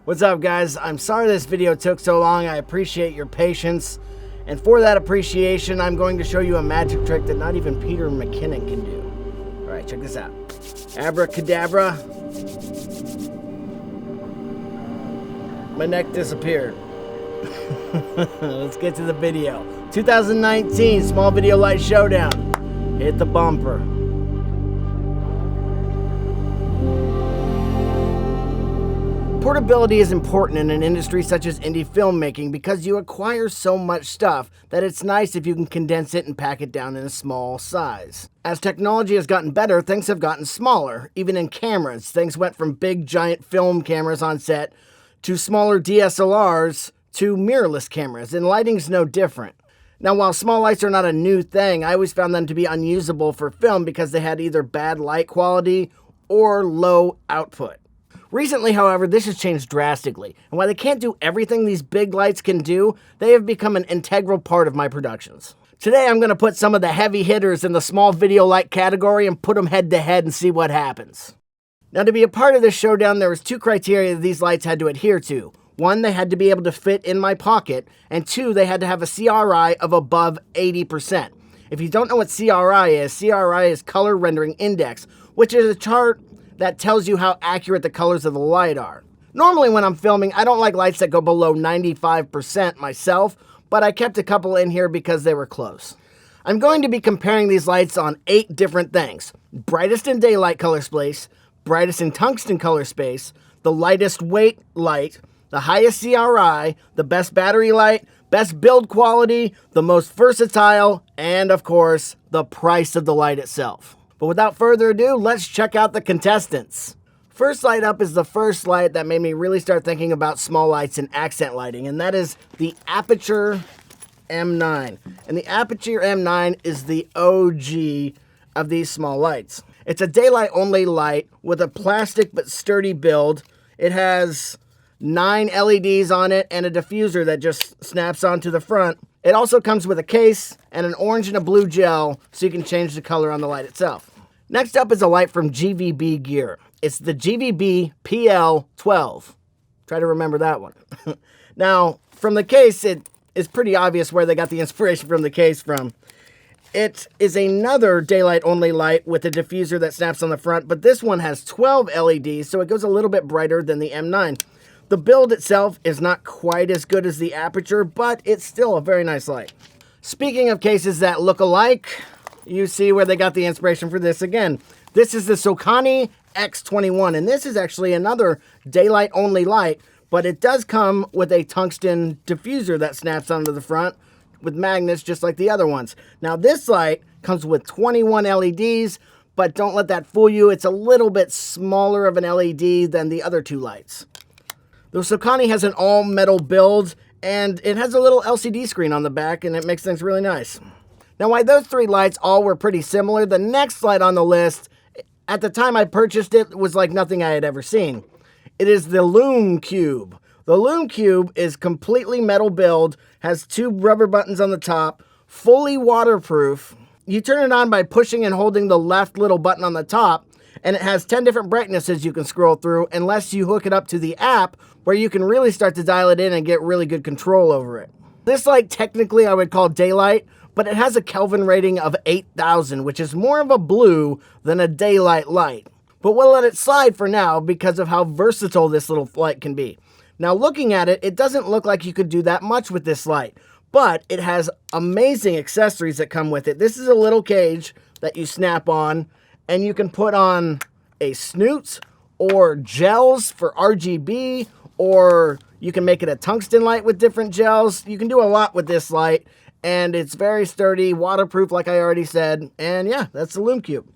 What's up, guys? I'm sorry this video took so long. I appreciate your patience. And for that appreciation, I'm going to show you a magic trick that not even Peter McKinnon can do. Alright, check this out. Abracadabra. My neck disappeared. Let's get to the video. 2019 Small Video Light Showdown. Hit the bumper. Portability is important in an industry such as indie filmmaking because you acquire so much stuff that it's nice if you can condense it and pack it down in a small size. As technology has gotten better, things have gotten smaller. Even in cameras, things went from big giant film cameras on set to smaller DSLRs to mirrorless cameras, and lighting's no different. Now, while small lights are not a new thing, I always found them to be unusable for film because they had either bad light quality or low output. Recently, however, this has changed drastically, and while they can't do everything these big lights can do, they have become an integral part of my productions. Today, I'm going to put some of the heavy hitters in the small video light category and put them head to head and see what happens. Now, to be a part of this showdown, there was two criteria that these lights had to adhere to. One, they had to be able to fit in my pocket, and two, they had to have a CRI of above 80%. If you don't know what CRI is Color Rendering Index, which is a chart that tells you how accurate the colors of the light are. Normally when I'm filming, I don't like lights that go below 95% myself, but I kept a couple in here because they were close. I'm going to be comparing these lights on 8 different things. Brightest in daylight color space, brightest in tungsten color space, the lightest weight light, the highest CRI, the best battery light, best build quality, the most versatile, and of course, the price of the light itself. But without further ado, let's check out the contestants. First light up is the first light that made me really start thinking about small lights and accent lighting, and that is the Aputure M9. And the Aputure M9 is the OG of these small lights. It's a daylight only light with a plastic but sturdy build. It has 9 LEDs on it and a diffuser that just snaps onto the front. It also comes with a case and an orange and a blue gel so you can change the color on the light itself. Next up is a light from GVB gear. It's the GVB PL12. Try to remember that one. Now, from the case, it is pretty obvious where they got the inspiration from the case from. It is another daylight only light with a diffuser that snaps on the front, but this one has 12 LEDs, so it goes a little bit brighter than the M9. The build itself is not quite as good as the Aputure, but it's still a very nice light. Speaking of cases that look alike, you see where they got the inspiration for this again. This is the Sekonic X-21, and this is actually another daylight only light, but it does come with a tungsten diffuser that snaps onto the front with magnets just like the other ones. Now this light comes with 21 LEDs, but don't let that fool you. It's a little bit smaller of an LED than the other two lights. The Sokani has an all-metal build, and it has a little LCD screen on the back, and it makes things really nice. Now, while those 3 lights all were pretty similar, the next light on the list, at the time I purchased it, was like nothing I had ever seen. It is the Lume Cube. The Lume Cube is completely metal build, has 2 rubber buttons on the top, fully waterproof. You turn it on by pushing and holding the left little button on the top, and it has 10 different brightnesses you can scroll through unless you hook it up to the app where you can really start to dial it in and get really good control over it. This light technically I would call daylight, but it has a Kelvin rating of 8,000, which is more of a blue than a daylight light. But we'll let it slide for now because of how versatile this little light can be. Now looking at it, it doesn't look like you could do that much with this light, but it has amazing accessories that come with it. This is a little cage that you snap on, and you can put on a snoot or gels for RGB, or you can make it a tungsten light with different gels. You can do a lot with this light, and it's very sturdy, waterproof like I already said, and yeah, that's the Lume Cube.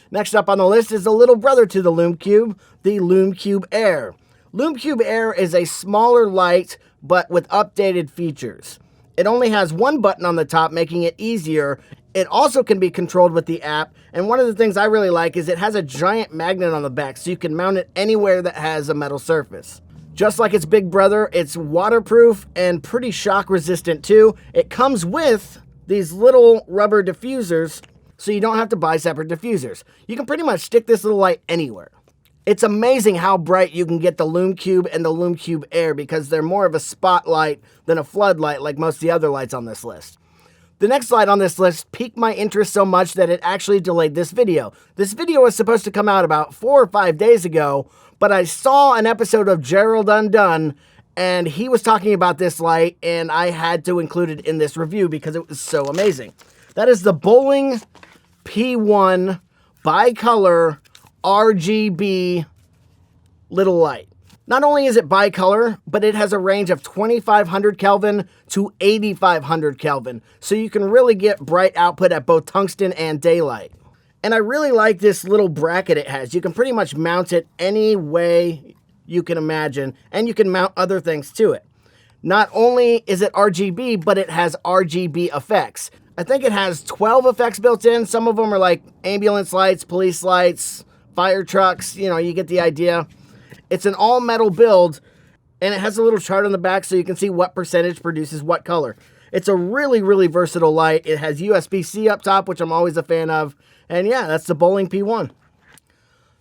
Next up on the list is the little brother to the Lume Cube, the Lume Cube Air. Lume Cube Air is a smaller light, but with updated features. It only has 1 button on the top, making it easier. It also can be controlled with the app, and one of the things I really like is it has a giant magnet on the back, so you can mount it anywhere that has a metal surface. Just like its big brother, it's waterproof and pretty shock resistant too. It comes with these little rubber diffusers, so you don't have to buy separate diffusers. You can pretty much stick this little light anywhere. It's amazing how bright you can get the Lume Cube and the Lume Cube Air because they're more of a spotlight than a floodlight like most of the other lights on this list. The next light on this list piqued my interest so much that it actually delayed this video. This video was supposed to come out about 4 or 5 days ago, but I saw an episode of Gerald Undone and he was talking about this light and I had to include it in this review because it was so amazing. That is the Boling P1 bicolor RGB little light. Not only is it bicolor, but it has a range of 2500 Kelvin to 8500 Kelvin, so you can really get bright output at both tungsten and daylight. And I really like this little bracket it has. You can pretty much mount it any way you can imagine, and you can mount other things to it. Not only is it RGB, but it has RGB effects. I think it has 12 effects built in. Some of them are like ambulance lights, police lights, fire trucks, you know, you get the idea. It's an all-metal build, and it has a little chart on the back so you can see what percentage produces what color. It's a really, really versatile light. It has USB-C up top, which I'm always a fan of. And yeah, that's the Boling P1.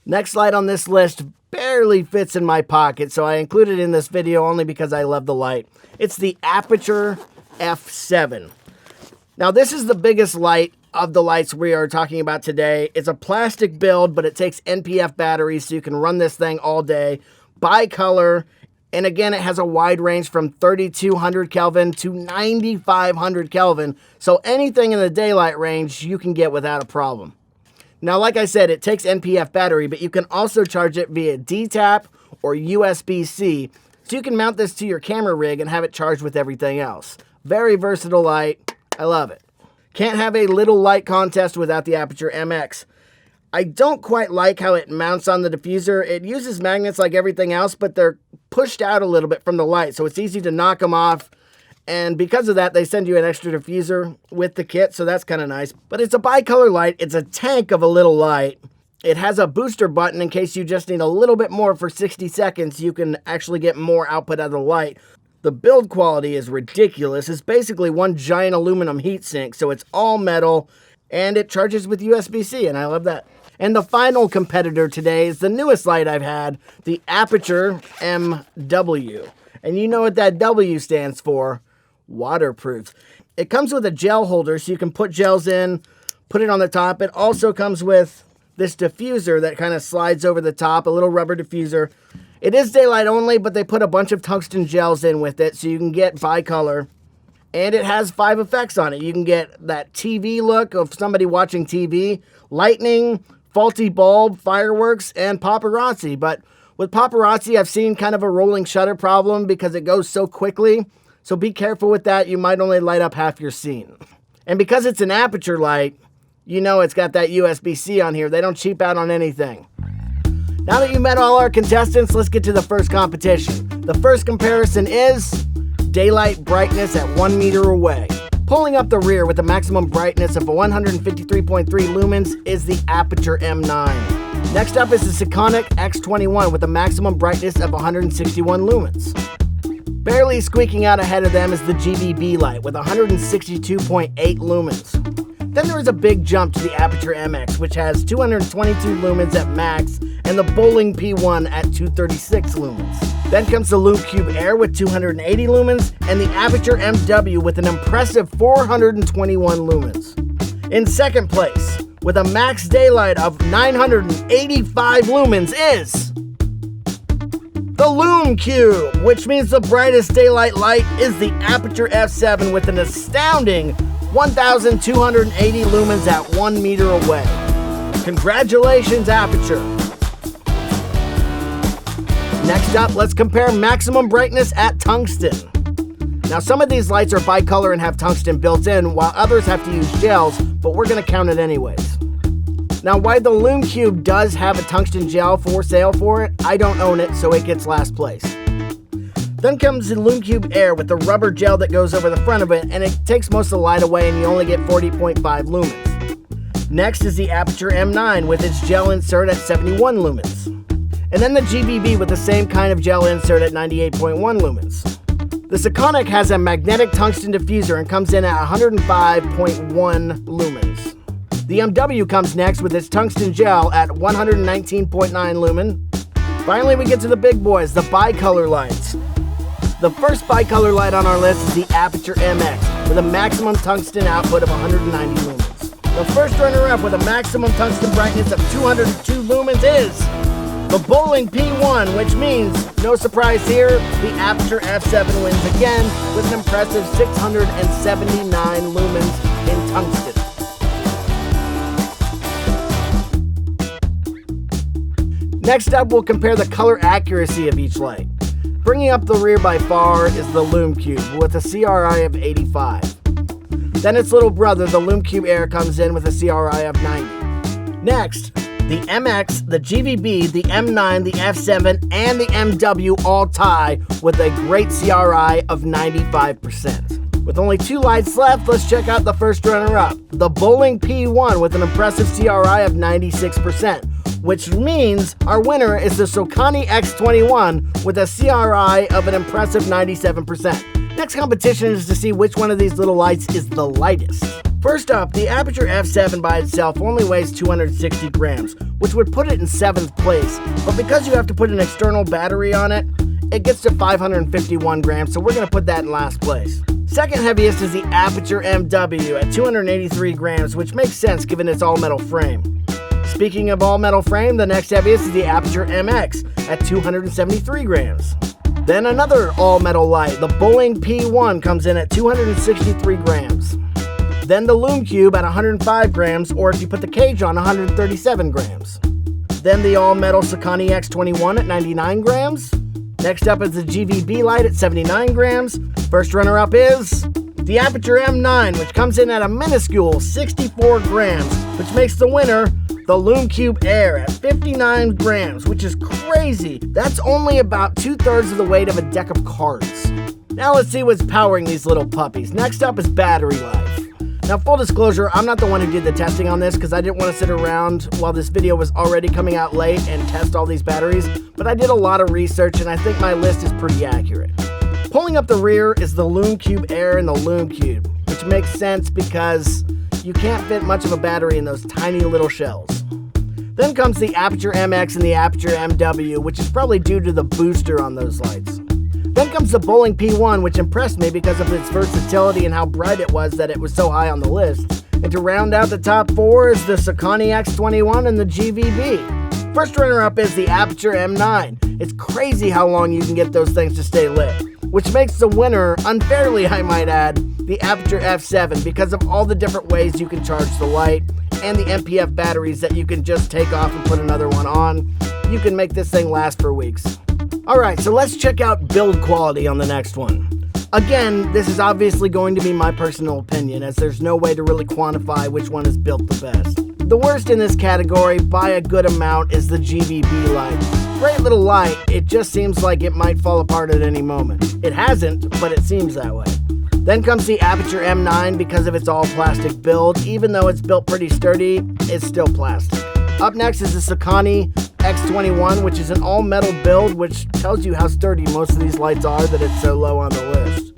Next light on this list barely fits in my pocket, so I included it in this video only because I love the light. It's the Aputure F7. Now, this is the biggest light of the lights we are talking about today. It's a plastic build, but it takes NPF batteries, so you can run this thing all day. Bicolor, and again, it has a wide range from 3200 Kelvin to 9500 Kelvin, so anything in the daylight range you can get without a problem. Now, like I said, it takes NPF battery, but you can also charge it via D-Tap or USB-C, so you can mount this to your camera rig and have it charged with everything else. Very versatile light. I love it. Can't have a little light contest without the Aputure MX. I don't quite like how it mounts on the diffuser. It uses magnets like everything else, but they're pushed out a little bit from the light, so it's easy to knock them off. And because of that, they send you an extra diffuser with the kit, so that's kind of nice. But it's a bicolor light. It's a tank of a little light. It has a booster button in case you just need a little bit more for 60 seconds. You can actually get more output out of the light. The build quality is ridiculous. It's basically one giant aluminum heatsink, so it's all metal, and it charges with USB-C, and I love that. And the final competitor today is the newest light I've had, the Aputure MW. And you know what that W stands for? Waterproof. It comes with a gel holder, so you can put gels in, put it on the top. It also comes with this diffuser that kind of slides over the top, a little rubber diffuser. It is daylight only, but they put a bunch of tungsten gels in with it, so you can get bicolor. And it has 5 effects on it. You can get that TV look of somebody watching TV, lightning, faulty bulb, fireworks, and paparazzi. But with paparazzi, I've seen kind of a rolling shutter problem because it goes so quickly. So be careful with that. You might only light up half your scene. And because it's an Aputure light, you know it's got that USB-C on here. They don't cheap out on anything. Now that you've met all our contestants, let's get to the first competition. The first comparison is daylight brightness at 1 meter away. Pulling up the rear with a maximum brightness of 153.3 lumens is the Aputure M9. Next up is the Sekonic X-21 with a maximum brightness of 161 lumens. Barely squeaking out ahead of them is the GVB light with 162.8 lumens. Then there is a big jump to the Aputure MX, which has 222 lumens at max, and the Boling P1 at 236 lumens. Then comes the Lume Cube Air with 280 lumens, and the Aputure MW with an impressive 421 lumens. In second place, with a max daylight of 985 lumens, is the Lume Cube, which means the brightest daylight light is the Aputure F7 with an astounding 1,280 lumens at 1 meter away. Congratulations, Aputure. Next up, let's compare maximum brightness at tungsten. Now, some of these lights are bicolor and have tungsten built in, while others have to use gels, but we're going to count it anyways. Now, while the Lume Cube does have a tungsten gel for sale for it, I don't own it, so it gets last place. Then comes the Lume Cube Air with the rubber gel that goes over the front of it, and it takes most of the light away and you only get 40.5 lumens. Next is the Aputure M9 with its gel insert at 71 lumens. And then the GVB with the same kind of gel insert at 98.1 lumens. The Sekonic has a magnetic tungsten diffuser and comes in at 105.1 lumens. The MW comes next with its tungsten gel at 119.9 lumen. Finally, we get to the big boys, the bicolor lights. The first bicolor light on our list is the Aputure MX with a maximum tungsten output of 190 lumens. The first runner-up with a maximum tungsten brightness of 202 lumens is the Boling P1, which means, no surprise here, the Aputure F7 wins again with an impressive 679 lumens in tungsten. Next up, we'll compare the color accuracy of each light. Bringing up the rear by far is the Lume Cube with a CRI of 85. Then its little brother, the Lume Cube Air, comes in with a CRI of 90. Next, the MX, the GVB, the M9, the F7, and the MW all tie with a great CRI of 95%. With only 2 lights left, let's check out the first runner-up, the Boling P1 with an impressive CRI of 96%. Which means our winner is the Sekonic X-21 with a CRI of an impressive 97%. Next competition is to see which one of these little lights is the lightest. First up, the Aputure F7 by itself only weighs 260 grams, which would put it in 7th place, but because you have to put an external battery on it, it gets to 551 grams, so we're going to put that in last place. Second heaviest is the Aputure MW at 283 grams, which makes sense given its all-metal frame. Speaking of all-metal frame, the next heaviest is the Aputure MX at 273 grams. Then another all-metal light, the Boling P1, comes in at 263 grams. Then the Lume Cube at 105 grams, or if you put the cage on, 137 grams. Then the all-metal Sokani X-21 at 99 grams. Next up is the GVB light at 79 grams. First runner-up is the Aputure M9, which comes in at a minuscule 64 grams, which makes the winner the Lume Cube Air at 59 grams, which is crazy. That's only about 2/3 of the weight of a deck of cards. Now let's see what's powering these little puppies. Next up is battery life. Now, full disclosure, I'm not the one who did the testing on this because I didn't want to sit around while this video was already coming out late and test all these batteries, but I did a lot of research and I think my list is pretty accurate. Pulling up the rear is the Lume Cube Air and the Lume Cube, which makes sense because you can't fit much of a battery in those tiny little shells. Then comes the Aputure MX and the Aputure MW, which is probably due to the booster on those lights. Then comes the Boling P1, which impressed me because of its versatility and how bright it was that it was so high on the list. And to round out the top 4 is the Sokani X-21 and the GVB. First runner-up is the Aputure M9. It's crazy how long you can get those things to stay lit, which makes the winner, unfairly I might add, the Aputure F7 because of all the different ways you can charge the light and the MPF batteries that you can just take off and put another one on. You can make this thing last for weeks. Alright, so let's check out build quality on the next one. Again, this is obviously going to be my personal opinion as there's no way to really quantify which one is built the best. The worst in this category, by a good amount, is the GVB light. Great little light, it just seems like it might fall apart at any moment. It hasn't, but it seems that way. Then comes the Aputure M9 because of its all-plastic build. Even though it's built pretty sturdy, it's still plastic. Up next is the Sekonic X-21, which is an all-metal build, which tells you how sturdy most of these lights are that it's so low on the list.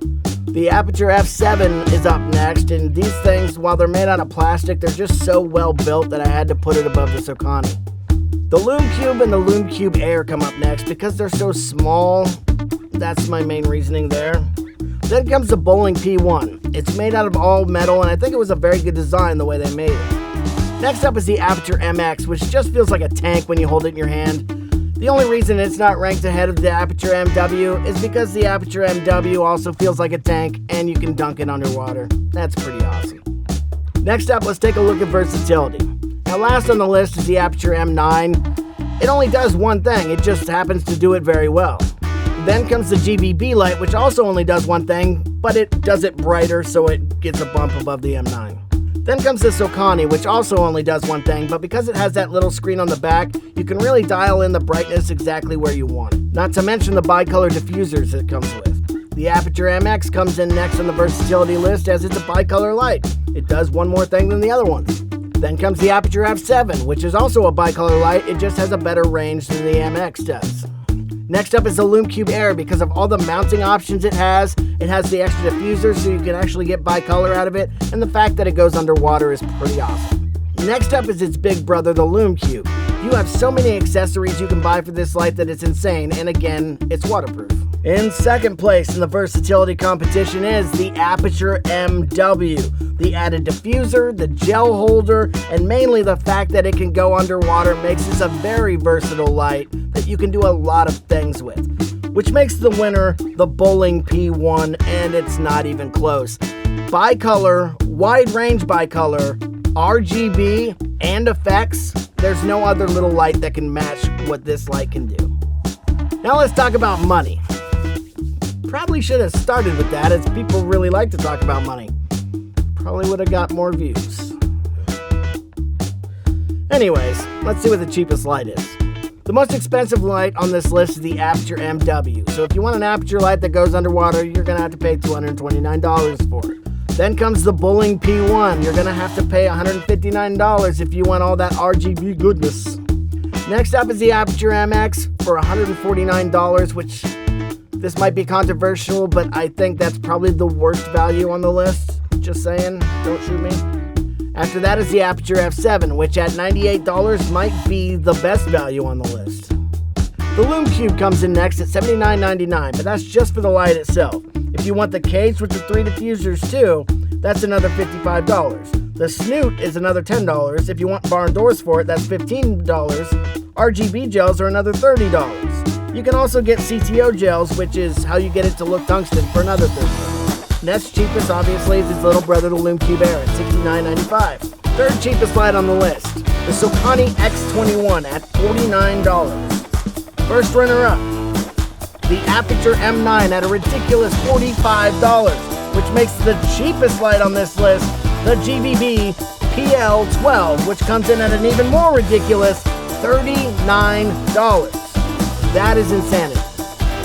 The Aputure F7 is up next, and these things, while they're made out of plastic, they're just so well built that I had to put it above the Sokani. The Lume Cube and the Lume Cube Air come up next because they're so small. That's my main reasoning there. Then comes the Boling P1. It's made out of all metal, and I think it was a very good design the way they made it. Next up is the Aputure MX, which just feels like a tank when you hold it in your hand. The only reason it's not ranked ahead of the Aputure MW is because the Aputure MW also feels like a tank, and you can dunk it underwater. That's pretty awesome. Next up, let's take a look at versatility. Now, last on the list is the Aputure M9. It only does one thing, it just happens to do it very well. Then comes the GVB light, which also only does one thing, but it does it brighter, so it gets a bump above the M9. Then comes the Sokani, which also only does one thing, but because it has that little screen on the back, you can really dial in the brightness exactly where you want it. Not to mention the bicolor diffusers it comes with. The Aputure MX comes in next on the versatility list as it's a bicolor light. It does one more thing than the other ones. Then comes the Aputure F7, which is also a bicolor light, it just has a better range than the MX does. Next up is the Lume Cube Air. Because of all the mounting options it has the extra diffuser so you can actually get bicolor out of it, and the fact that it goes underwater is pretty awesome. Next up is its big brother, the Lume Cube. You have so many accessories you can buy for this light that it's insane, and again, it's waterproof. In second place in the versatility competition is the Aputure MW. The added diffuser, the gel holder, and mainly the fact that it can go underwater makes this a very versatile light that you can do a lot of things with, which makes the winner the Boling P1, and it's not even close. Bicolor, wide range bicolor, RGB, and effects, there's no other little light that can match what this light can do. Now let's talk about money. Probably should have started with that, as people really like to talk about money. Probably would have got more views. Anyways, let's see what the cheapest light is. The most expensive light on this list is the Aputure MW. So if you want an Aputure light that goes underwater, you're going to have to pay $229 for it. Then comes the Boling P1. You're going to have to pay $159 if you want all that RGB goodness. Next up is the Aputure MX for $149, which this might be controversial, but I think that's probably the worst value on the list. Just saying, don't shoot me. After that is the Aputure F7, which at $98 might be the best value on the list. The Lume Cube comes in next at $79.99, but that's just for the light itself. If you want the case with the 3 diffusers too, that's another $55. The snoot is another $10. If you want barn doors for it, that's $15. RGB gels are another $30. You can also get CTO gels, which is how you get it to look tungsten, for another $30. Next cheapest, obviously, is its little brother, the Lume Cube Air, at $69.95. Third cheapest light on the list, the Sekonic X-21 at $49. First runner-up, the Aputure M9 at a ridiculous $45, which makes the cheapest light on this list the GVB PL12, which comes in at an even more ridiculous $39. That is insanity.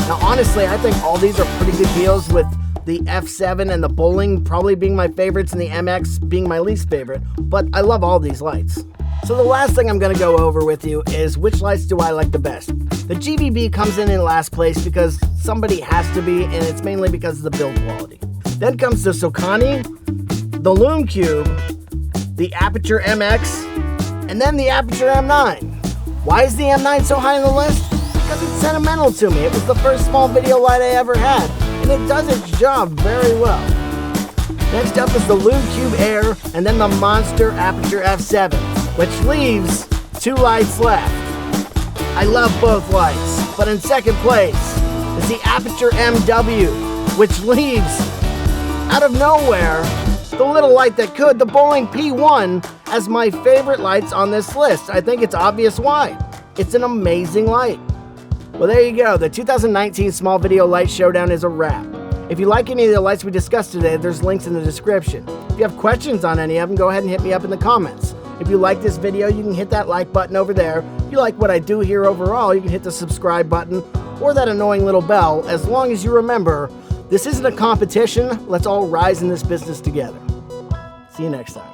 Now, honestly, I think all these are pretty good deals, with the F7 and the Boling probably being my favorites and the MX being my least favorite, but I love all these lights. So the last thing I'm going to go over with you is which lights do I like the best. The GVB comes in last place because somebody has to be, and it's mainly because of the build quality. Then comes the Sokani, the Lume Cube, the Aputure MX, and then the Aputure M9. Why is the M9 so high on the list? Because it's sentimental to me. It was the first small video light I ever had, and it does its job very well. Next up is the Lume Cube Air, and then the monster Aputure F7, which leaves 2 lights left. I love both lights, but in second place is the Aputure MW, which leaves, out of nowhere, the little light that could, the Boling P1, as my favorite lights on this list. I think it's obvious why. It's an amazing light. Well, there you go. The 2019 Small Video Light Showdown is a wrap. If you like any of the lights we discussed today, there's links in the description. If you have questions on any of them, go ahead and hit me up in the comments. If you like this video, you can hit that like button over there. If you like what I do here overall, you can hit the subscribe button or that annoying little bell, as long as you remember, this isn't a competition. Let's all rise in this business together. See you next time.